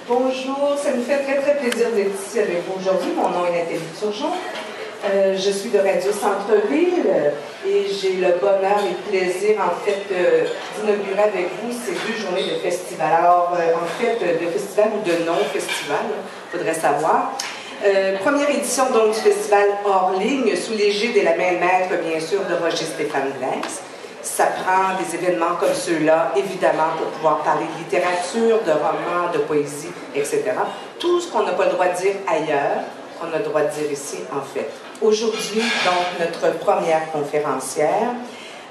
Bonjour, ça nous fait très très plaisir d'être ici avec vous aujourd'hui. Mon nom est Nathalie Turgeon. Je suis de Radio Centre-Ville et j'ai le bonheur et le plaisir en fait d'inaugurer avec vous ces 2 journées de festival. Alors en fait de festival ou de non-festival, il faudrait savoir. Première édition donc du festival hors ligne sous l'égide et la main maître bien sûr de Roger Stéphane Blaise. Ça prend des événements comme ceux-là, évidemment, pour pouvoir parler de littérature, de romans, de poésie, etc. Tout ce qu'on n'a pas le droit de dire ailleurs, qu'on a le droit de dire ici, en fait. Aujourd'hui, donc, notre première conférencière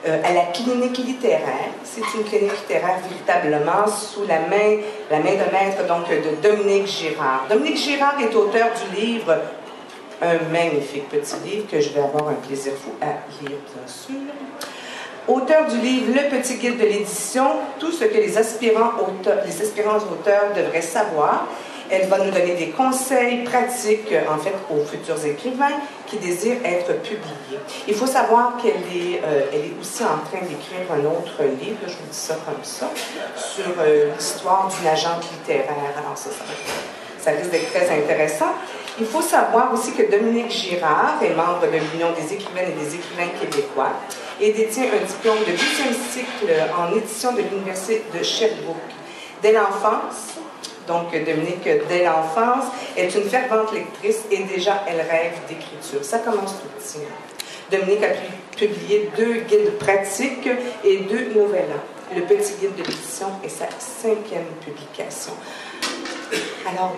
à la clinique littéraire. C'est une clinique littéraire véritablement sous la main de maître donc, de Dominique Girard. Dominique Girard est auteur du livre, un magnifique petit livre que je vais avoir un plaisir fou à lire, bien sûr. Auteur du livre Le Petit Guide de l'édition, tout ce que les aspirants auteurs devraient savoir. Elle va nous donner des conseils pratiques, en fait, aux futurs écrivains qui désirent être publiés. Il faut savoir qu'elle est aussi en train d'écrire un autre livre, je vous dis ça comme ça, sur l'histoire d'une agente littéraire. Alors ça risque d'être très intéressant. Il faut savoir aussi que Dominique Girard est membre de l'Union des écrivaines et des écrivains québécois et détient un diplôme de 8e cycle en édition de l'Université de Sherbrooke. Dès l'enfance, donc Dominique, dès l'enfance, est une fervente lectrice et déjà elle rêve d'écriture. Ça commence tout petit. Dominique a publié 2 guides pratiques et 2 novellas. Le Petit Guide de l'édition est sa 5e publication. Alors,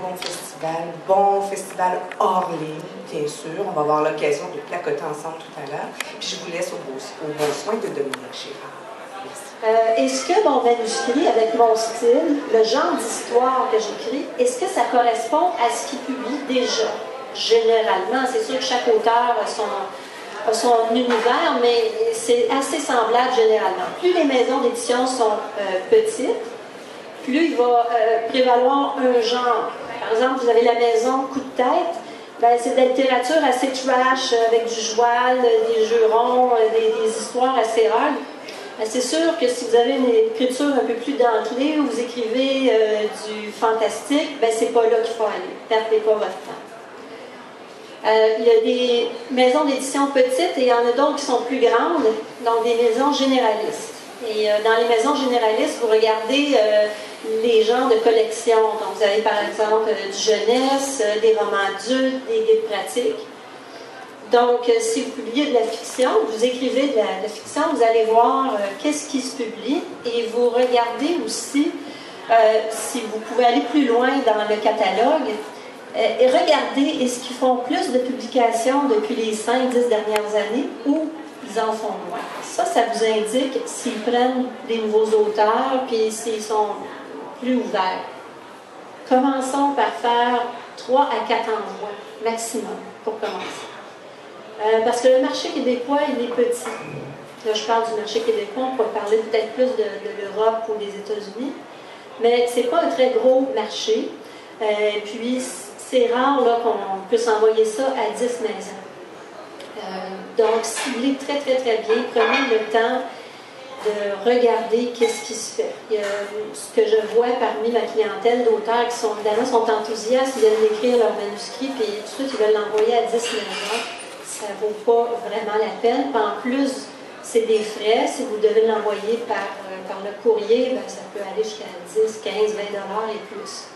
bon festival hors ligne, bien sûr. On va avoir l'occasion de placoter ensemble tout à l'heure. Puis je vous laisse au bon soin de Dominique Girard. Est-ce que mon manuscrit, avec mon style, le genre d'histoire que j'écris, est-ce que ça correspond à ce qu'il publie déjà? Généralement, c'est sûr que chaque auteur a son univers, mais c'est assez semblable généralement. Plus les maisons d'édition sont petites, plus il va prévaloir un genre. Par exemple, vous avez la maison Coup de tête, ben, c'est de la littérature assez trash, avec du joual, des jurons, des histoires assez rares. Ben, c'est sûr que si vous avez une écriture un peu plus dentelée, ou vous écrivez du fantastique, ben, c'est pas là qu'il faut aller. Perdez pas votre temps. Il y a des maisons d'édition petites et il y en a d'autres qui sont plus grandes, donc des maisons généralistes. Et dans les maisons généralistes, vous regardez les genres de collection. Donc, vous avez par exemple du jeunesse, des romans adultes, des guides pratiques. Donc, si vous publiez de la fiction, vous écrivez de la fiction, vous allez voir qu'est-ce qui se publie et vous regardez aussi si vous pouvez aller plus loin dans le catalogue et regarder est-ce qu'ils font plus de publications depuis les 5-10 dernières années ou ils en font moins. Ça vous indique s'ils prennent des nouveaux auteurs puis s'ils sont plus ouverts. Commençons par faire 3 à 4 envois maximum pour commencer. Parce que le marché québécois, il est petit. Là, je parle du marché québécois, on peut parler peut-être plus de l'Europe ou des États-Unis, mais c'est pas un très gros marché. Puis, c'est rare qu'on puisse envoyer ça à 10 maisons. Donc, ciblez très, très, très bien. Prenez le temps de regarder qu'est-ce qui se fait. Ce que je vois parmi ma clientèle d'auteurs qui évidemment sont enthousiastes, ils viennent d'écrire leur manuscrit, puis tout de suite, ils veulent l'envoyer à 10 maisons. Ça ne vaut pas vraiment la peine. Puis en plus, c'est des frais. Si vous devez l'envoyer par le courrier, ben, ça peut aller jusqu'à 10, 15, 20 $ et plus.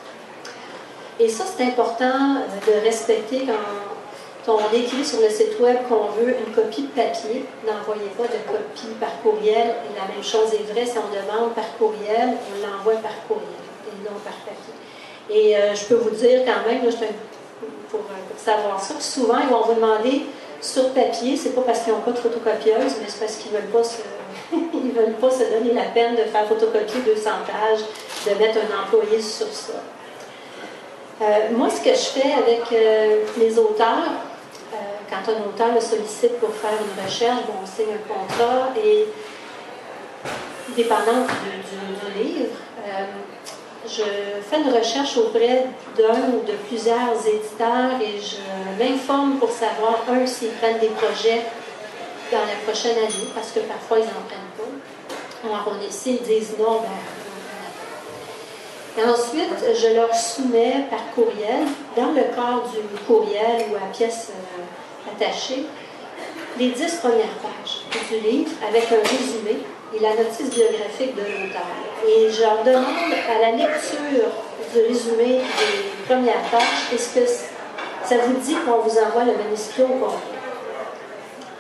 Et ça, c'est important de respecter quand on écrit sur le site web qu'on veut une copie de papier. N'envoyez pas de copie par courriel. Et la même chose est vraie si on demande par courriel, on l'envoie par courriel et non par papier. Et je peux vous dire quand même, là, pour savoir ça, que souvent, ils vont vous demander sur papier, c'est pas parce qu'ils n'ont pas de photocopieuse, mais c'est parce qu'ils ne veulent pas se donner la peine de faire photocopier 200 pages, de mettre un employé sur ça. Moi, ce que je fais avec les auteurs, quand un auteur me sollicite pour faire une recherche, bon, on signe un contrat et dépendant du livre, je fais une recherche auprès d'un ou de plusieurs éditeurs et je m'informe pour savoir, s'ils prennent des projets dans la prochaine année, parce que parfois ils n'en prennent pas. Alors, s'ils disent non, ben, Et ensuite, je leur soumets par courriel, dans le corps du courriel ou à pièce attachée, les 10 premières pages du livre avec un résumé et la notice biographique de l'auteur. Et je leur demande à la lecture du résumé des premières pages, est-ce que ça vous dit qu'on vous envoie le manuscrit au complet?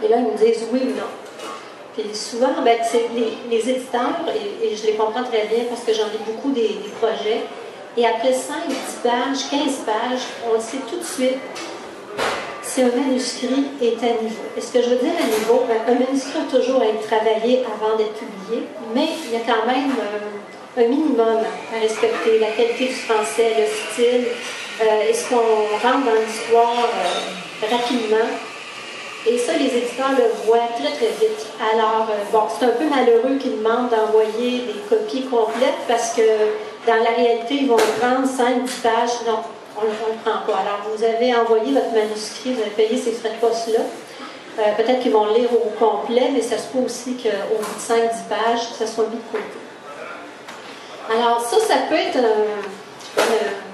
Et là, ils me disent oui ou non. Puis souvent, ben, c'est les éditeurs, et je les comprends très bien parce que j'en ai beaucoup des projets, et après 5, 10 pages, 15 pages, on sait tout de suite si un manuscrit est à niveau. Et ce que je veux dire à niveau, ben, un manuscrit doit toujours être travaillé avant d'être publié, mais il y a quand même un minimum à respecter, la qualité du français, le style, est-ce qu'on rentre dans l'histoire rapidement. Et ça, les éditeurs le voient très, très vite. Alors, bon, c'est un peu malheureux qu'ils demandent d'envoyer des copies complètes parce que dans la réalité, ils vont prendre 5-10 pages. Non, on ne le prend pas. Alors, vous avez envoyé votre manuscrit, vous avez payé ces frais de poste-là. Peut-être qu'ils vont le lire au complet, mais ça se peut aussi qu'au bout de 5-10 pages, ça soit mis de côté. Alors, ça peut être,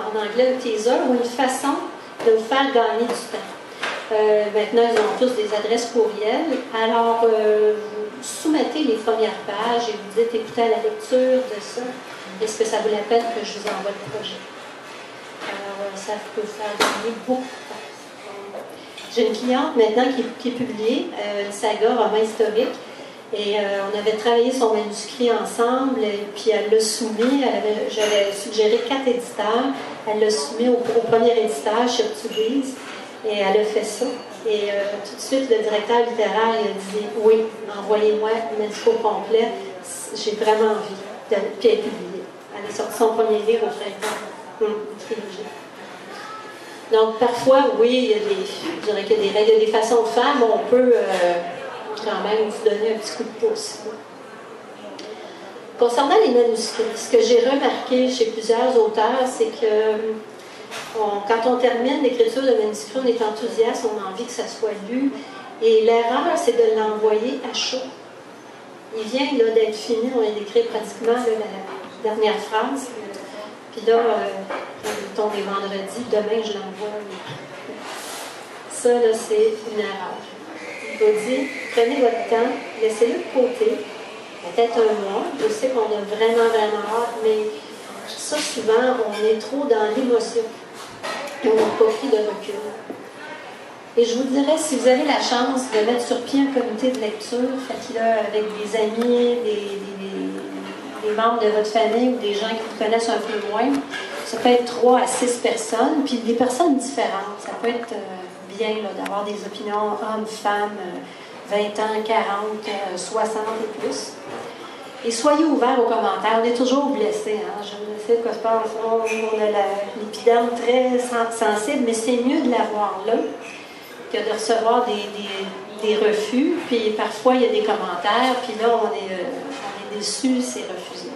en anglais, un teaser ou une façon de vous faire gagner du temps. Maintenant, ils ont tous des adresses courriel. Alors, vous soumettez les premières pages et vous dites, écoutez, à la lecture de ça, est-ce que ça vaut la peine que je vous envoie le projet? Alors, ça peut faire gagner beaucoup de temps. J'ai une cliente maintenant qui est publiée, une saga roman historique, et on avait travaillé son manuscrit ensemble, et puis elle l'a soumis, j'avais suggéré 4 éditeurs, elle l'a soumis au premier éditeur, chez Portuguese. Et elle a fait ça. Et tout de suite, le directeur littéraire il a dit « Oui, envoyez-moi le manuscrit complet. J'ai vraiment envie de puis elle est publiée. » Elle a sorti son premier livre au printemps. Une trilogie. Donc, parfois, oui, je dirais qu'il y a des règles, il y a des façons de faire, mais on peut quand même vous donner un petit coup de pouce. Concernant les manuscrits, ce que j'ai remarqué chez plusieurs auteurs, c'est que quand on termine l'écriture de manuscrit, on est enthousiaste, on a envie que ça soit lu. Et l'erreur, c'est de l'envoyer à chaud. Il vient d'être fini, on vient d'écrire pratiquement la dernière phrase. Puis là, mettons les vendredis, demain je l'envoie. Ça, là, c'est une erreur. Il faut dire, prenez votre temps, laissez-le de côté. Peut-être un mois, je sais qu'on a vraiment hâte, mais ça, souvent, on est trop dans l'émotion. Et on n'a pas pris de recul. Et je vous dirais, si vous avez la chance de mettre sur pied un comité de lecture, faites-le avec des amis, des membres de votre famille ou des gens qui vous connaissent un peu moins. Ça peut être 3 à 6 personnes, puis des personnes différentes. Ça peut être bien d'avoir des opinions hommes, femmes, 20 ans, 40, 60 et plus. Et soyez ouverts aux commentaires. On est toujours blessés. Hein? Je sais que on a l'épiderme très sensible, mais c'est mieux de l'avoir là que de recevoir des refus. Puis parfois, il y a des commentaires, puis là, on est déçus, c'est refusé.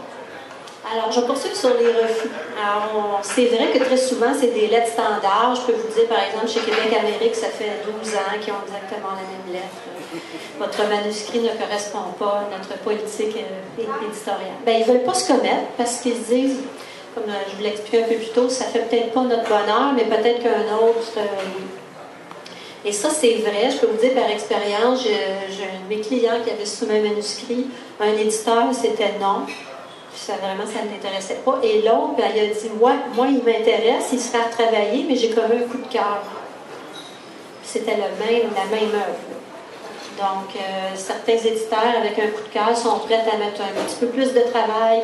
Alors, je poursuis sur les refus. Alors, c'est vrai que très souvent, c'est des lettres standards. Je peux vous dire, par exemple, chez Québec Amérique, ça fait 12 ans qu'ils ont exactement la même lettre. Votre manuscrit ne correspond pas à notre politique éditoriale. Bien, ils ne veulent pas se commettre parce qu'ils se disent, comme je vous l'expliquais un peu plus tôt, ça ne fait peut-être pas notre bonheur, mais peut-être qu'un autre, oui. Et ça, c'est vrai, je peux vous dire par expérience, j'ai un de mes clients qui avait soumis un manuscrit, un éditeur, c'était non. Ça, vraiment, ça ne l'intéressait pas. Et l'autre, ben, il a dit, moi, il m'intéresse, il se fait retravailler, mais j'ai comme un coup de cœur. C'était la même œuvre. Donc, certains éditeurs, avec un coup de cœur, sont prêts à mettre un petit peu plus de travail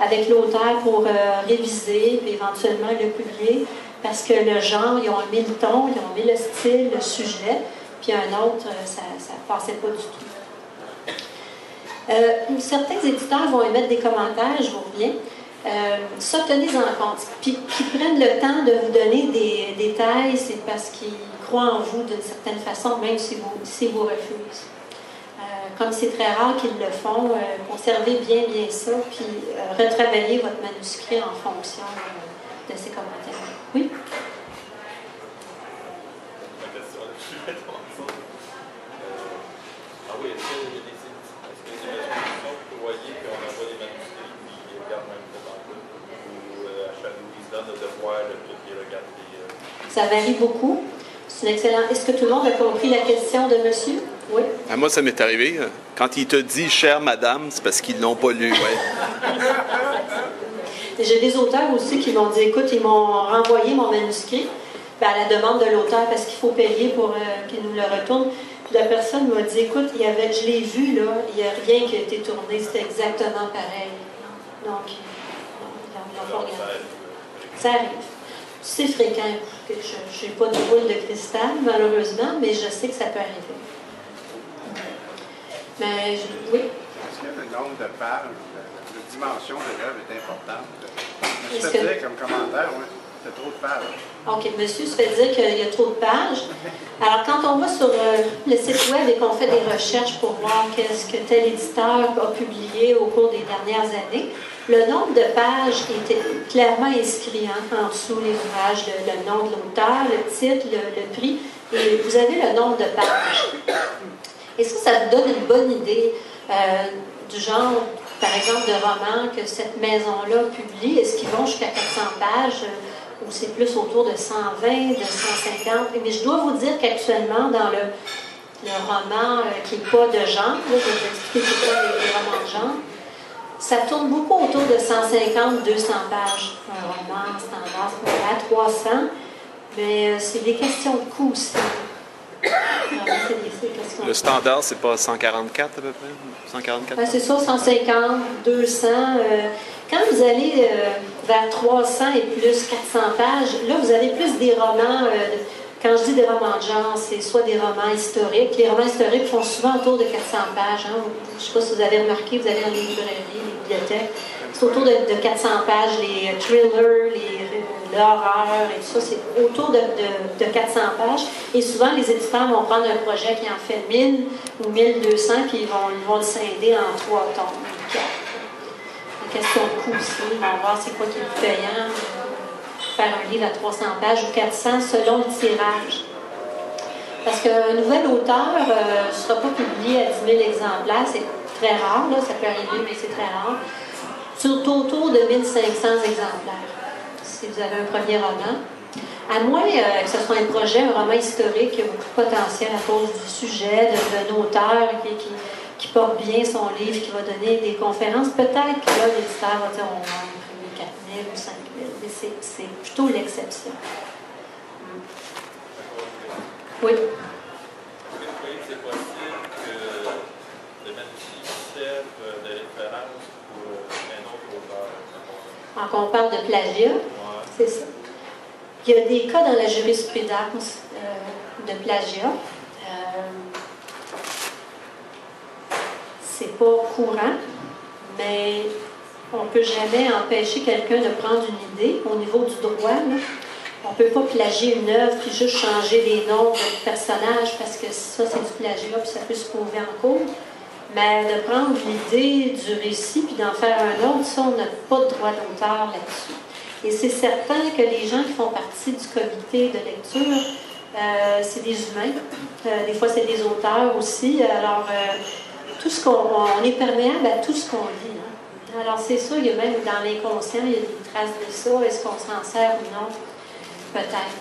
avec l'auteur pour réviser, puis éventuellement le publier, parce que le genre, ils ont mis le ton, ils ont mis le style, le sujet, puis un autre, ça ne passait pas du tout. Certains éditeurs vont émettre des commentaires, je vous reviens. Ça, tenez-en compte. Puis qu'ils prennent le temps de vous donner des détails, c'est parce qu'ils croient en vous d'une certaine façon, même si vous refusent. Comme c'est très rare qu'ils le font, conservez bien ça, puis retravaillez votre manuscrit en fonction de ces commentaires. Oui? donne le devoir de tout les regarder. Ça varie beaucoup. C'est excellent. Est-ce que tout le monde a compris la question de monsieur? Oui. Ah, moi, ça m'est arrivé. Quand il te dit « chère madame », c'est parce qu'ils ne l'ont pas lu. Ouais. J'ai des auteurs aussi qui m'ont dit, écoute, ils m'ont renvoyé mon manuscrit à la demande de l'auteur parce qu'il faut payer pour qu'il nous le retourne. Puis la personne m'a dit, écoute, je l'ai vu, là, il n'y a rien qui a été tourné, c'était exactement pareil. Donc, il faut regarder. Ça arrive. C'est fréquent. Je n'ai pas de boule de cristal, malheureusement, mais je sais que ça peut arriver. Mais, oui. Est-ce que le nombre de pages, la dimension de l'œuvre est importante? Je me suis fait dire comme commentaire, oui, c'est trop de pages. OK, monsieur se fait dire qu'il y a trop de pages. Alors, quand on va sur le site web et qu'on fait des recherches pour voir qu'est-ce que tel éditeur a publié au cours des dernières années, le nombre de pages était clairement inscrit en dessous les ouvrages, le nom de l'auteur, le titre, le prix, et vous avez le nombre de pages. Et ça vous donne une bonne idée du genre, par exemple, de roman que cette maison-là publie. Est-ce qu'ils vont jusqu'à 400 pages ou c'est plus autour de 120, de 150? Mais je dois vous dire qu'actuellement, dans le roman qui n'est pas de genre, là, je vais vous expliquer c'est quoi les romans de genre, ça tourne beaucoup autour de 150, 200 pages. Un roman standard, c'est à 300, mais c'est des questions de coût aussi. Le standard, c'est pas 144 à peu près? 144? C'est ça, 150, 200. Quand vous allez vers 300 et plus 400 pages, là, vous avez plus des romans. Quand je dis des romans de genre, c'est soit des romans historiques. Les romans historiques font souvent autour de 400 pages. Hein. Je ne sais pas si vous avez remarqué, vous allez dans les librairies, les bibliothèques. C'est autour de 400 pages. Les thrillers, l'horreur et tout ça, c'est autour de 400 pages. Et souvent, les éditeurs vont prendre un projet qui en fait 1000 ou 1200, puis ils vont le scinder en 3 tomes. Une question de coût aussi. Ils vont voir c'est quoi qui est plus payant. Faire un livre à 300 pages ou 400 selon le tirage. Parce qu'un nouvel auteur ne sera pas publié à 10 000 exemplaires. C'est très rare, là, ça peut arriver, mais c'est très rare. Surtout autour de 1500 exemplaires. Si vous avez un premier roman. À moins que ce soit un projet, un roman historique qui a beaucoup de potentiel à cause du sujet, d'un auteur qui porte bien son livre, qui va donner des conférences, peut-être que là, l'éditeur va dire on va imprimer 4000 ou 5000, mais c'est plutôt l'exception. Oui. C'est possible que le manuscrit serve de référence pour un autre auteur. Quand on parle de plagiat, c'est ça. Il y a des cas dans la jurisprudence de plagiat. C'est pas courant, mais on ne peut jamais empêcher quelqu'un de prendre une idée au niveau du droit. Là. On ne peut pas plagier une œuvre puis juste changer les noms de personnages parce que ça, c'est du plagiat puis ça peut se prouver en cours. Mais de prendre l'idée du récit puis d'en faire un autre, ça, on n'a pas de droit d'auteur là-dessus. Et c'est certain que les gens qui font partie du comité de lecture, c'est des humains. Des fois, c'est des auteurs aussi. Alors, tout ce on est perméable à tout ce qu'on lit. Hein. Alors, c'est ça, il y a même dans l'inconscient, il y a des traces de ça. Est-ce qu'on s'en sert ou non? Peut-être.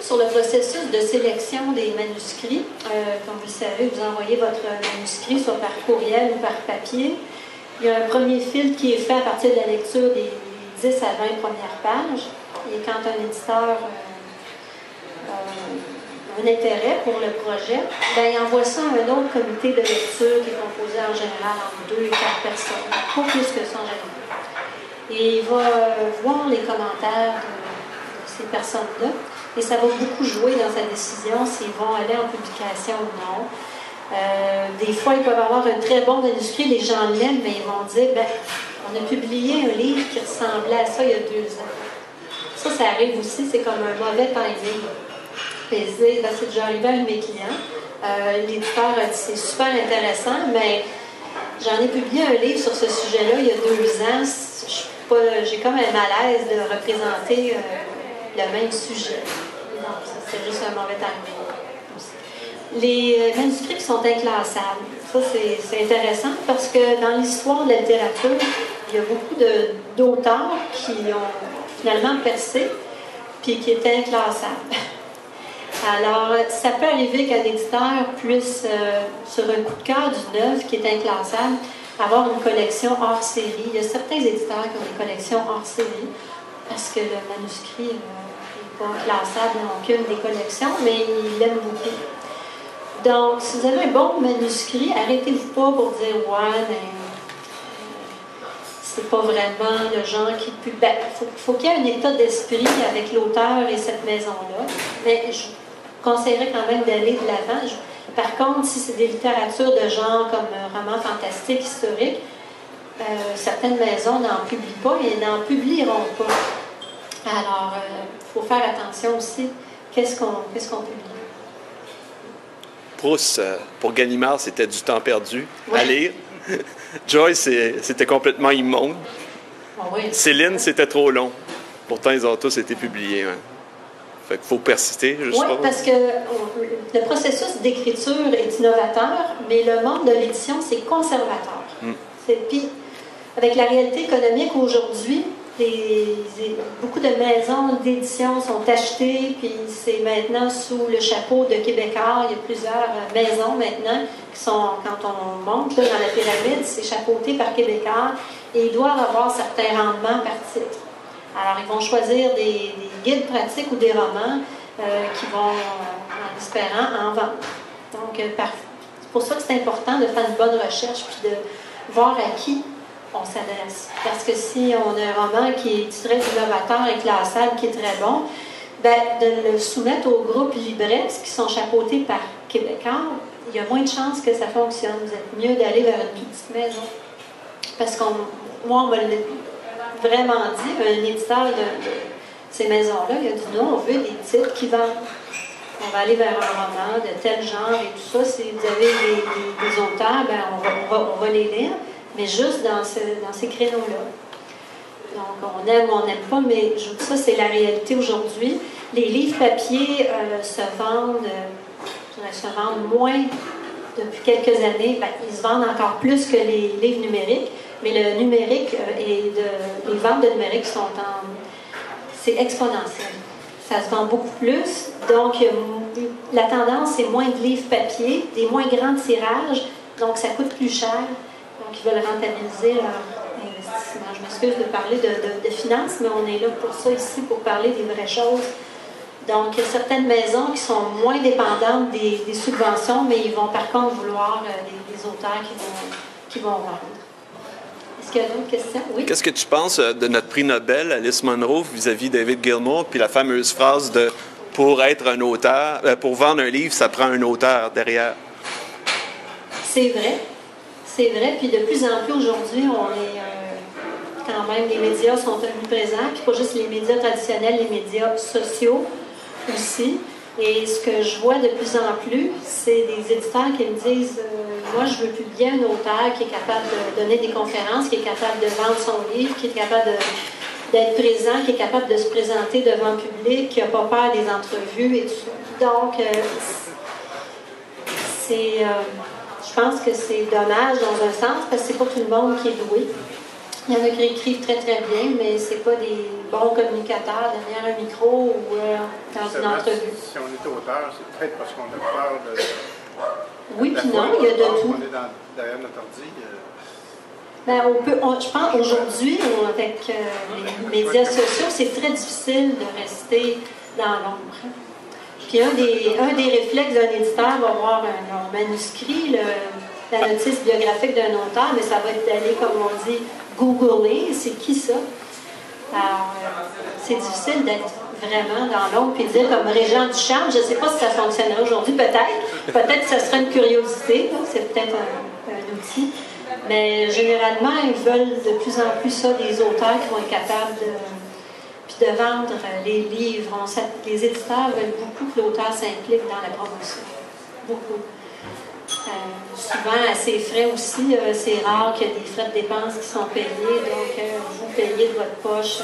Sur le processus de sélection des manuscrits, comme vous le savez, vous envoyez votre manuscrit soit par courriel ou par papier. Il y a un premier filtre qui est fait à partir de la lecture des 10 à 20 premières pages. Et quand un éditeur a un intérêt pour le projet, ben, il envoie ça à un autre comité de lecture qui est composé en général entre 2 et 4 personnes, pas plus que ça en général. Et il va voir les commentaires de ces personnes-là. Et ça va beaucoup jouer dans sa décision s'ils vont aller en publication ou non. Des fois, ils peuvent avoir un très bon manuscrit, les gens l'aiment, mais ils vont dire, ben, on a publié un livre qui ressemblait à ça il y a 2 ans. Ça arrive aussi, c'est comme un mauvais timing. Ben, c'est déjà arrivé à un de mes clients. L'éditeur a dit, c'est super intéressant, mais j'en ai publié un livre sur ce sujet-là il y a 2 ans. J'ai comme un malaise de représenter le même sujet. Non, c'est juste un mauvais timing. Les manuscrits qui sont inclassables, ça c'est intéressant parce que dans l'histoire de la littérature, il y a beaucoup d'auteurs qui finalement percé, puis qui est inclassable. Alors, ça peut arriver qu'un éditeur puisse, sur un coup de cœur d'une œuvre qui est inclassable, avoir une collection hors série. Il y a certains éditeurs qui ont des collections hors série, parce que le manuscrit n'est pas classable dans aucune des collections, mais ils l'aiment beaucoup. Donc, si vous avez un bon manuscrit, arrêtez-vous pas pour dire « ouais, mais c'est pas vraiment le genre qui peut... » Ben, faut qu'il y ait un état d'esprit avec l'auteur et cette maison-là, mais je conseillerais quand même d'aller de l'avant. Par contre, si c'est des littératures de genre comme roman fantastique, historique, certaines maisons n'en publient pas et n'en publieront pas. Alors, il faut faire attention aussi, qu'est-ce qu'on publie. Proust, pour Gallimard, c'était du temps perdu Oui. à lire. Joyce, c'était complètement immonde. Oh oui. Céline, c'était trop long. Pourtant, ils ont tous été publiés. Hein. Fait qu'il faut persister, je suppose. Oui, parce que le processus d'écriture est innovateur, mais le monde de l'édition, c'est conservateur. Puis, avec la réalité économique aujourd'hui, beaucoup de maisons d'édition sont achetées, puis c'est maintenant sous le chapeau de Québécois. Il y a plusieurs maisons maintenant qui sont, quand on monte là, dans la pyramide, c'est chapeauté par Québécois et ils doivent avoir certains rendements par titre. Alors, ils vont choisir des guides pratiques ou des romans qui vont, en espérant, en vendre. Donc, c'est pour ça que c'est important de faire une bonne recherche puis de voir à qui on s'adresse. Parce que si on a un roman qui est très innovateur et classable, qui est très bon, ben, de le soumettre aux groupes libresses qui sont chapeautés par Québécois, il y a moins de chances que ça fonctionne. Vous êtes mieux d'aller vers une petite maison. Parce que moi, on m'a vraiment dit, un éditeur de ces maisons-là, il a dit non, on veut des titres qui vendent. On va aller vers un roman de tel genre et tout ça. Si vous avez des auteurs, ben, on va les lire, mais juste dans ces créneaux-là. Donc, on aime ou on n'aime pas, mais je vous dis ça, c'est la réalité aujourd'hui. Les livres papier se vendent moins depuis quelques années. Ben, ils se vendent encore plus que les livres numériques, mais le numérique les ventes de numérique c'est exponentiel. Ça se vend beaucoup plus. Donc, la tendance, c'est moins de livres papier, des moins grands tirages, donc ça coûte plus cher. Donc, ils veulent rentabiliser leur investissement. Je m'excuse de parler de finances, mais on est là pour ça ici, pour parler des vraies choses. Donc, il y a certaines maisons qui sont moins dépendantes des subventions, mais ils vont par contre vouloir des auteurs qui vont vendre. Est-ce qu'il y a d'autres questions? Oui? Qu'est-ce que tu penses de notre prix Nobel, Alice Munro, vis-à-vis David Gilmour, puis la fameuse phrase de « pour être un auteur, pour vendre un livre, ça prend un auteur derrière ». C'est vrai. C'est vrai, puis de plus en plus aujourd'hui, on est quand même, les médias sont omniprésents, puis pas juste les médias traditionnels, les médias sociaux aussi. Et ce que je vois de plus en plus, c'est des éditeurs qui me disent moi, je veux publier un auteur qui est capable de donner des conférences, qui est capable de vendre son livre, qui est capable d'être présent, qui est capable de se présenter devant le public, qui n'a pas peur des entrevues et tout ça. Donc, je pense que c'est dommage dans un sens, parce que c'est pas tout le monde qui est doué. Il y en a qui écrivent très très bien, mais c'est pas des bons communicateurs derrière un micro ou dans une entrevue. Si on est auteur, c'est peut-être parce qu'on a peur de... Oui, puis non, il y a de tout. On est derrière notre ordi. Ben, je pense aujourd'hui, avec les médias sociaux, c'est très difficile de rester dans l'ombre. Puis un des réflexes d'un éditeur va voir un manuscrit, la notice biographique d'un auteur, mais ça va être d'aller, comme on dit, googler, c'est qui ça? Alors, c'est difficile d'être vraiment dans l'ombre puis de dire comme Régent Duchamp, je ne sais pas si ça fonctionnerait aujourd'hui, peut-être que ça serait une curiosité, c'est peut-être un outil, mais généralement, ils veulent de plus en plus ça, des auteurs qui vont être capables de vendre les livres. Les éditeurs veulent beaucoup que l'auteur s'implique dans la promotion. Beaucoup. Souvent, à ses frais aussi, c'est rare qu'il y ait des frais de dépenses qui sont payés. Donc, vous payez de votre poche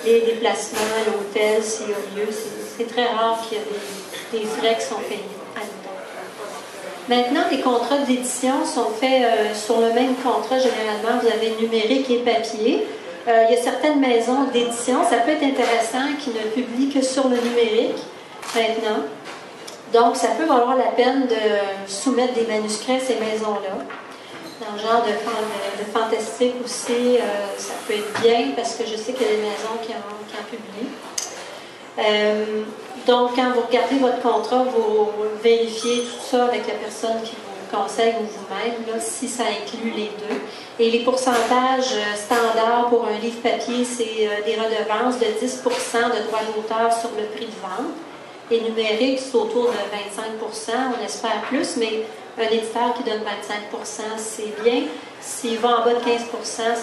les déplacements, l'hôtel, s'il y a lieu. C'est très rare qu'il y ait des frais qui sont payés à l'auteur. Maintenant, les contrats d'édition sont faits sur le même contrat. Généralement, vous avez numérique et papier. Il y a certaines maisons d'édition, ça peut être intéressant, qui ne publient que sur le numérique maintenant. Donc, ça peut valoir la peine de soumettre des manuscrits à ces maisons-là. Dans le genre de fantastique aussi, ça peut être bien parce que je sais qu'il y a des maisons qui en publient. Donc, quand vous regardez votre contrat, vous vérifiez tout ça avec la personne qui vous conseille ou vous-même, là, si ça inclut les deux. Et les pourcentages standards pour un livre papier, c'est des redevances de 10 de droits d'auteur sur le prix de vente. Et numérique, c'est autour de 25 on espère plus, mais un éditeur qui donne 25 c'est bien. S'il va en bas de 15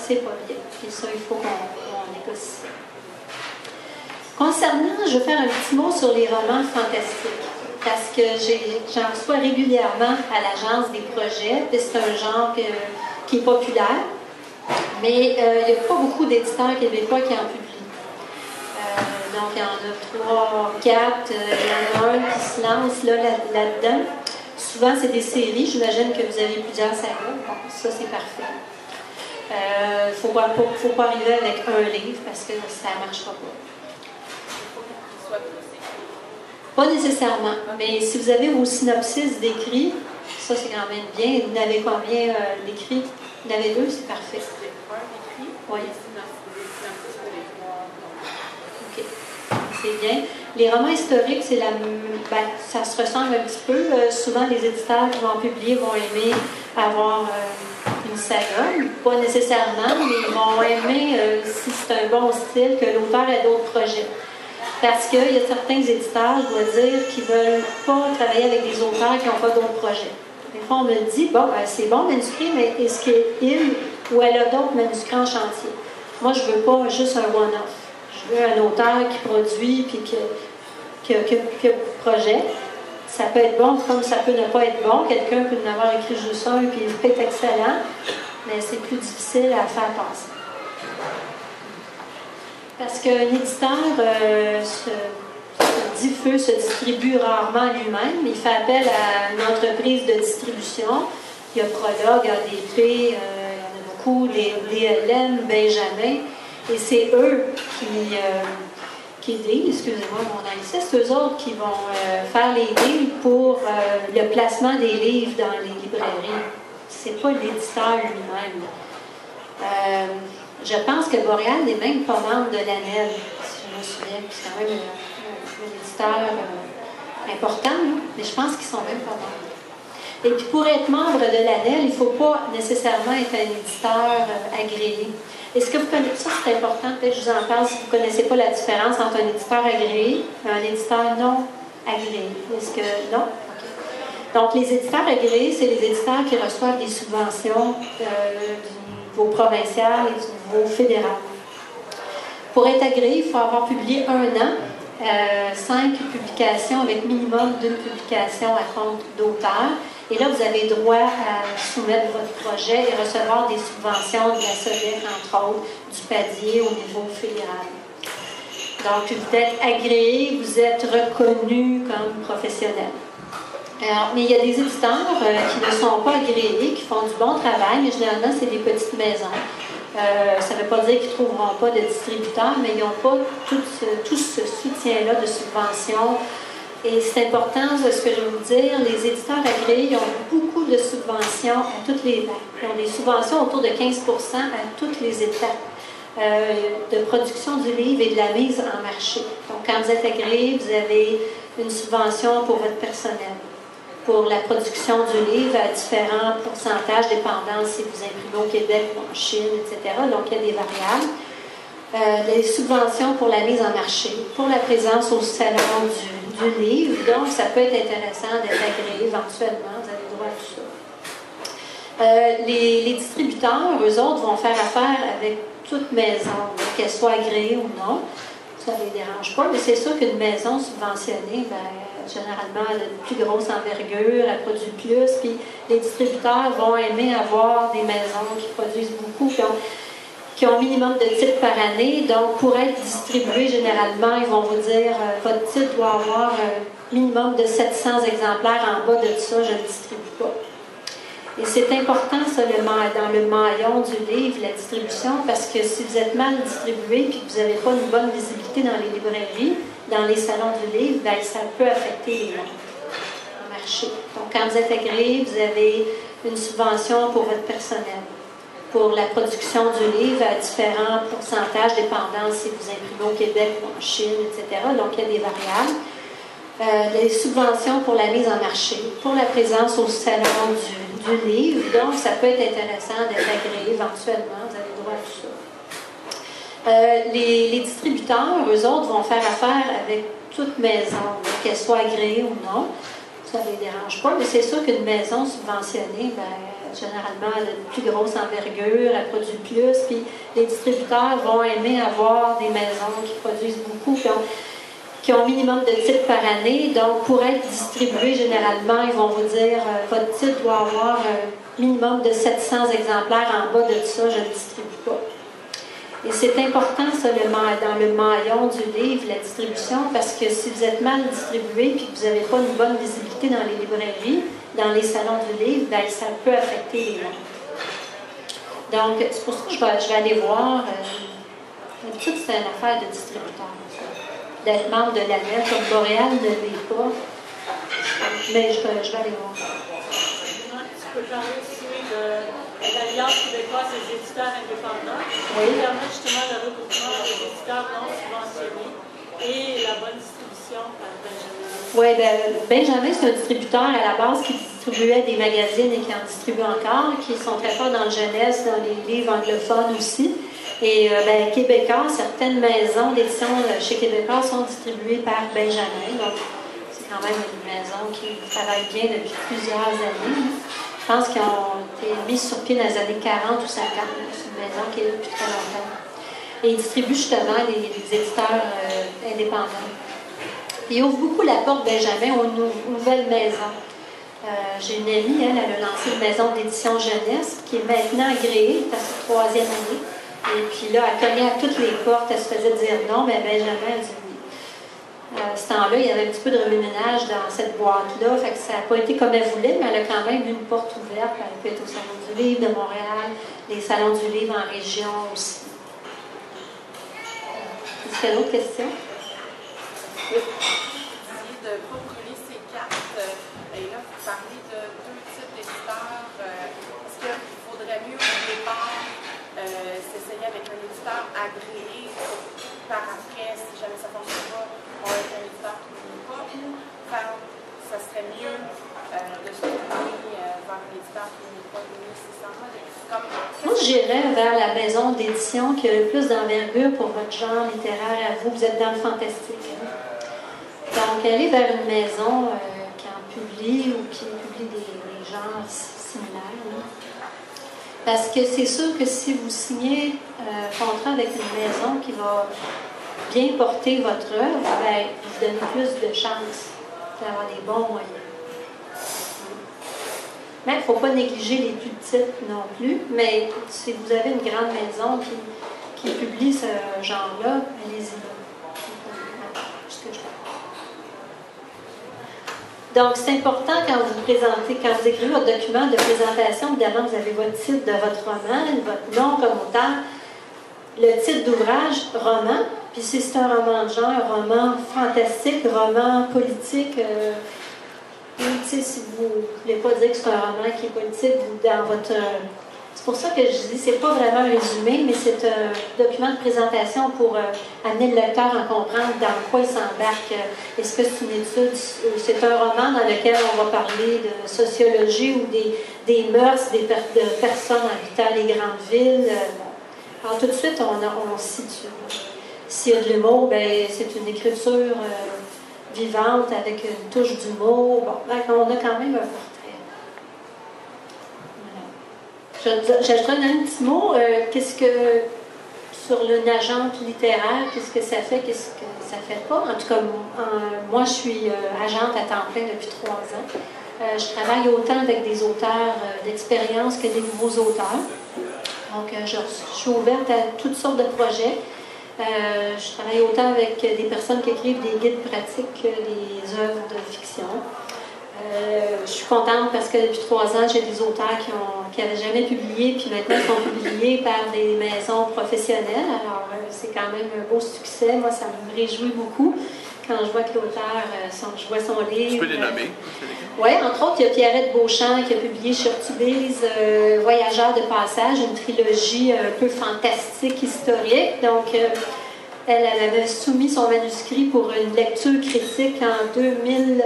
c'est pas bien. Et ça, il faut qu'on négocie. Concernant, je vais faire un petit mot sur les romans fantastiques, parce que j'en reçois régulièrement à l'agence des projets, puis c'est un genre qui est populaire, mais il n'y a pas beaucoup d'éditeurs québécois qui en publient. Donc, il y en a 3, 4, il y en a un qui se lance là-dedans. Souvent, c'est des séries. J'imagine que vous avez plusieurs sagas. Bon, ça, c'est parfait. Il ne faut pas arriver avec un livre parce que ça ne marchera pas. Pas nécessairement, mais si vous avez vos synopsis d'écrits, ça c'est quand même bien. Vous en avez combien d'écrits? Vous en avez 2, c'est parfait. Oui. OK. C'est bien. Les romans historiques, ça se ressemble un petit peu. Souvent, les éditeurs qui vont publier vont aimer avoir une saga. Pas nécessairement, mais ils vont aimer, si c'est un bon style, que l'auteur ait d'autres projets. Parce qu'il y a certains éditeurs, je dois dire, qui ne veulent pas travailler avec des auteurs qui n'ont pas d'autres projets. Des fois, on me dit, bon, c'est bon manuscrit, mais est-ce qu'il ou elle a d'autres manuscrits en chantier? Moi, je ne veux pas juste un one-off. Je veux un auteur qui produit puis qui a un projet. Ça peut être bon comme ça peut ne pas être bon. Quelqu'un peut en avoir écrit juste un puis il peut être excellent, mais c'est plus difficile à faire passer. Parce qu'un éditeur se distribue rarement lui-même. Il fait appel à une entreprise de distribution. Il y a Prologue, ADP, il y en a beaucoup, les DLM, Benjamin. Et c'est eux qui deal, excusez-moi mon anglicisme, c'est eux autres qui vont faire les deals pour le placement des livres dans les librairies. C'est pas l'éditeur lui-même. Je pense que Boréal n'est même pas membre de l'ANEL, si je me souviens. C'est quand même un éditeur important, là, mais je pense qu'ils sont même pas membres. Et puis pour être membre de l'ANEL, il ne faut pas nécessairement être un éditeur agréé. Est-ce que vous connaissez ça? C'est important, peut-être que je vous en parle si vous ne connaissez pas la différence entre un éditeur agréé et un éditeur non agréé. Est-ce que non? Okay. Donc les éditeurs agréés, c'est les éditeurs qui reçoivent des subventions du niveau provincial et du niveau fédéral. Pour être agréé, il faut avoir publié 1 an, 5 publications avec minimum d'une publication à compte d'auteur. Et là, vous avez droit à soumettre votre projet et recevoir des subventions de la SODEC, entre autres, du PADIer au niveau fédéral. Donc, vous êtes agréé, vous êtes reconnu comme professionnel. Alors, mais il y a des éditeurs qui ne sont pas agréés, qui font du bon travail, mais généralement, c'est des petites maisons. Ça ne veut pas dire qu'ils ne trouveront pas de distributeurs, mais ils n'ont pas tout ce soutien-là de subventions. Et c'est important, ce que je vais vous dire, les éditeurs agréés, ils ont beaucoup de subventions à toutes les dates. Ils ont des subventions autour de 15 à toutes les étapes de production du livre et de la mise en marché. Donc, quand vous êtes agréé, vous avez une subvention pour votre personnel. Pour la production du livre à différents pourcentages, dépendant si vous imprimez au Québec ou en Chine, etc. Donc, il y a des variables. Des subventions pour la mise en marché, pour la présence au salon du livre. Donc, ça peut être intéressant d'être agréé éventuellement. Vous avez droit à tout ça. Les distributeurs, eux autres, vont faire affaire avec toute maison, qu'elle soit agréée ou non. Ça ne les dérange pas, mais c'est sûr qu'une maison subventionnée, généralement, elle a une plus grosse envergure, elle produit plus, puis les distributeurs vont aimer avoir des maisons qui produisent beaucoup, qui ont un minimum de titres par année. Donc, pour être distribué, généralement, ils vont vous dire votre titre doit avoir un minimum de 700 exemplaires. En bas de ça, je ne le distribue pas. Et c'est important, ça, dans le maillon du livre, la distribution, parce que si vous êtes mal distribué et que vous n'avez pas une bonne visibilité dans les librairies, dans les salons du livre, bien, ça peut affecter les ventes au marché. Donc, quand vous êtes agréé, vous avez une subvention pour votre personnel, pour la production du livre à différents pourcentages, dépendant si vous imprimez au Québec ou en Chine, etc. Donc, il y a des variables. Des subventions pour la mise en marché, pour la présence au salon du livre. Donc, ça peut être intéressant d'être agréé éventuellement. Vous avez le droit à tout ça. Les distributeurs, eux autres, vont faire affaire avec toute maison, qu'elle soit agréée ou non. Ça ne les dérange pas, mais c'est sûr qu'une maison subventionnée, bien, généralement, elle a une plus grosse envergure, elle produit plus, puis les distributeurs vont aimer avoir des maisons qui produisent beaucoup, qui ont un minimum de titres par année. Donc, pour être distribué, généralement, ils vont vous dire votre titre doit avoir un minimum de 700 exemplaires. En bas de ça, je ne distribue pas. Et c'est important, ça, dans le maillon du livre, la distribution, parce que si vous êtes mal distribué et que vous n'avez pas une bonne visibilité dans les librairies, dans les salons du livre, bien, ça peut affecter les ventes. Donc, c'est pour ça que je vais aller voir. D'habitude, c'est une affaire de distributeur. D'être membre de l'ANEL, comme Boréal ne l'est pas. Mais je vais aller voir. Tu peux parler aussi de l'Alliance québécoise des éditeurs indépendants, Oui. qui permet justement le regroupement des éditeurs non subventionnés et la bonne distribution par Benjamin. Oui, Benjamin, c'est un distributeur à la base qui distribuait des magazines et qui en distribue encore, qui sont très forts dans le jeunesse, dans les livres anglophones aussi. Et Québécois, certaines maisons d'édition chez Québécois sont distribuées par Benjamin. Donc, c'est quand même une maison qui travaille bien depuis plusieurs années. Je pense qu'ils ont été mis sur pied dans les années 40 ou 50. C'est une maison qui est là depuis très longtemps. Et ils distribuent justement les éditeurs indépendants. Ils ouvrent beaucoup la porte, Benjamin, aux nouvelles maisons. J'ai une amie, elle a lancé une maison d'édition jeunesse qui est maintenant agréée à sa 3e année. Et puis là, elle cognait à toutes les portes, elle se faisait dire non, mais Benjamin a dit oui. À ce temps-là, il y avait un petit peu de remue-ménage dans cette boîte-là, fait que ça n'a pas été comme elle voulait, mais elle a quand même une porte ouverte. Elle peut être au Salon du Livre de Montréal, les Salons du Livre en région aussi. Est-ce qu'il y a d'autres questions? Oui. De ne pas brûler ses cartes, et là, vous parlez de 2 types d'éditeurs. Est-ce qu'il faudrait mieux au départ s'essayer avec un éditeur agréé par après, si jamais ça ne fonctionne pas, on va avec un éditeur qui ne veut pas, ou ça serait mieux de se tourner vers un éditeur qui n'est pas nécessairement Moi, j'irais vers la maison d'édition qui a le plus d'envergure pour votre genre littéraire à vous. Vous êtes dans le fantastique. Hein? Donc, allez vers une maison qui en publie ou qui publie des genres similaires. Hein? Parce que c'est sûr que si vous signez un contrat avec une maison qui va bien porter votre œuvre, bien, vous donnez plus de chances d'avoir des bons moyens. Mais il ne faut pas négliger les plus petites non plus. Mais si vous avez une grande maison qui publie ce genre-là, allez-y. Donc, c'est important quand vous présentez, quand vous écrivez votre document de présentation, évidemment, vous avez votre titre de votre roman, votre nom comme auteur, le titre d'ouvrage, roman, puis si c'est un roman de genre, un roman fantastique, roman politique, si vous ne voulez pas dire que c'est un roman qui est politique, vous, dans votre... C'est pour ça que je dis, c'est pas vraiment un résumé, mais c'est un document de présentation pour amener le lecteur à comprendre dans quoi il s'embarque. Est-ce que c'est une étude, c'est un roman dans lequel on va parler de sociologie ou des mœurs de personnes habitant les grandes villes. Alors tout de suite, on situe. S'il y a de l'humour, ben, c'est une écriture vivante avec une touche d'humour. Bon, ben, on a quand même un portrait. J'ajouterais un petit mot. Qu'est-ce que, sur une agente littéraire, qu'est-ce que ça fait, qu'est-ce que ça fait pas? En tout cas, moi, je suis agente à temps plein depuis 3 ans. Je travaille autant avec des auteurs d'expérience que des nouveaux auteurs. Donc, je suis ouverte à toutes sortes de projets. Je travaille autant avec des personnes qui écrivent des guides pratiques que des œuvres de fiction. Je suis contente parce que depuis 3 ans, j'ai des auteurs qui n'avaient jamais publié, puis maintenant ils sont publiés par des maisons professionnelles. Alors, c'est quand même un beau succès. Moi, ça me réjouit beaucoup quand je vois que l'auteur, je vois son livre. Tu peux les nommer? Oui, entre autres, il y a Pierrette Beauchamp qui a publié chez Urtubise Voyageurs de passage, une trilogie un peu fantastique, historique. Donc, elle avait soumis son manuscrit pour une lecture critique en 2011.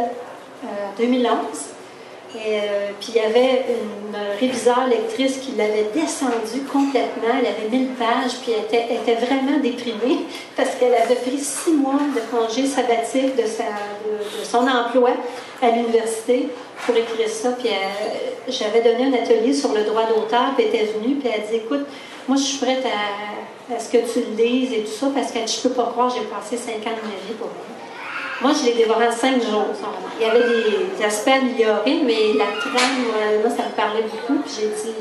Puis il y avait une réviseur lectrice qui l'avait descendue complètement. Elle avait 1000 pages, puis elle était vraiment déprimée parce qu'elle avait pris 6 mois de congé sabbatique de son emploi à l'université pour écrire ça. Puis j'avais donné un atelier sur le droit d'auteur, puis elle était venue, puis elle a dit, écoute, moi je suis prête à ce que tu le lises et tout ça, parce que je peux pas croire, j'ai passé 5 ans de ma vie pour moi. Moi, je l'ai dévoré en 5 jours, son roman. Il y avait des aspects améliorés, mais la trame, moi, ça me parlait beaucoup. Puis j'ai dit,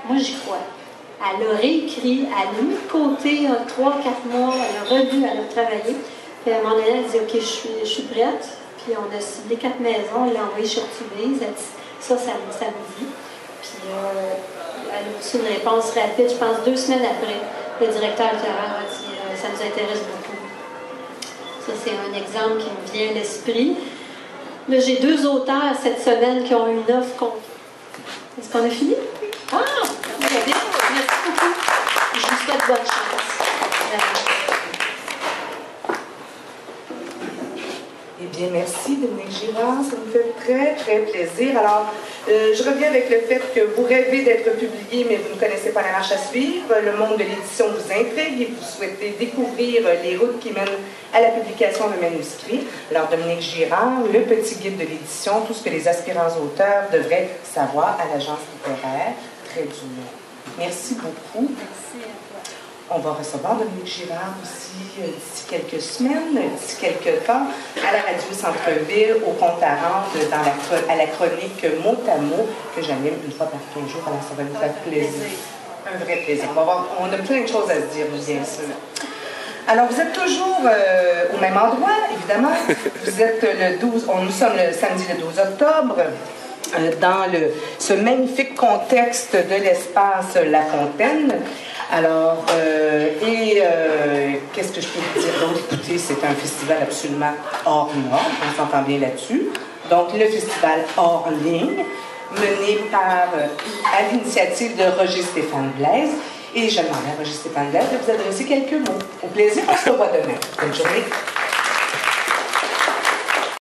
moi, j'y crois. Elle a réécrit, elle a mis de côté 3-4 mois, elle a revu, elle a travaillé. Puis à un moment donné, elle a dit, OK, je suis prête. Puis on a ciblé 4 maisons, elle l'a envoyé sur Urtubise. Elle a dit, ça me dit. Puis elle a reçu une réponse rapide, je pense 2 semaines après. Le directeur littéraire a dit, ça nous intéresse beaucoup. Ça, c'est un exemple qui me vient à l'esprit. Là, j'ai 2 auteurs cette semaine qui ont eu une offre contre. Est-ce qu'on a fini? Ah! Très bien. Merci beaucoup. Je vous souhaite bonne chance. Eh bien, merci, Dominique Girard. Ça me fait très, très plaisir. Alors, je reviens avec le fait que vous rêvez d'être publié, mais vous ne connaissez pas la marche à suivre. Le monde de l'édition vous intrigue et vous souhaitez découvrir les routes qui mènent à la publication de manuscrits. Alors, Dominique Girard, le petit guide de l'édition, tout ce que les aspirants auteurs devraient savoir à l'agence littéraire, trait d'union. Merci beaucoup. Merci à toi. On va recevoir Dominique Girard aussi d'ici quelques semaines, d'ici quelques temps, à la radio Centre-Ville, au compte à rendre, à la chronique Mot à mot, que j'anime une fois par 15 jours. Alors, ça va nous faire plaisir. Un vrai plaisir. On a plein de choses à se dire, bien sûr. Alors, vous êtes toujours au même endroit, évidemment. Vous êtes le 12, nous sommes le samedi le 12 octobre. Dans ce magnifique contexte de l'espace La Fontaine. Alors, qu'est-ce que je peux vous dire d'autre? Écoutez, c'est un festival absolument hors norme, on s'entend bien là-dessus. Donc, le festival hors ligne, mené à l'initiative de Roger-Stéphane Blaise. Et je demandais à Roger-Stéphane Blaise de vous adresser quelques mots. Au plaisir, on se revoit demain. Bonne journée.